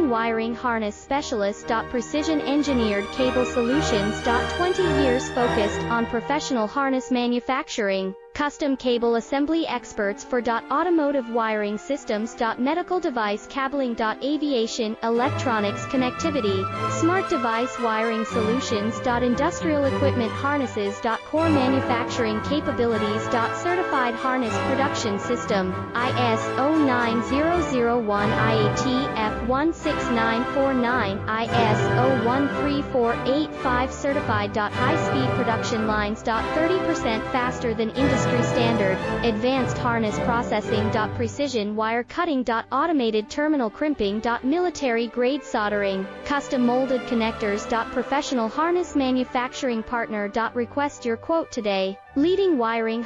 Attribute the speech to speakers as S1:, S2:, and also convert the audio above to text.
S1: Leading wiring harness specialist. Precision engineered cable solutions. 20 years focused on professional harness manufacturing. Custom cable assembly experts for automotive wiring systems. Medical device cabling. Aviation, electronics connectivity, smart device wiring solutions. Industrial equipment harnesses. Core manufacturing capabilities. Certified harness production system, ISO 9001 IATF 16949, ISO 13485 certified. High-speed production lines. 30% faster than industry standard, advanced harness processing. Precision wire cutting. Automated terminal crimping. Military grade soldering, custom molded connectors. Professional harness manufacturing partner. Request your quote today. Leading wiring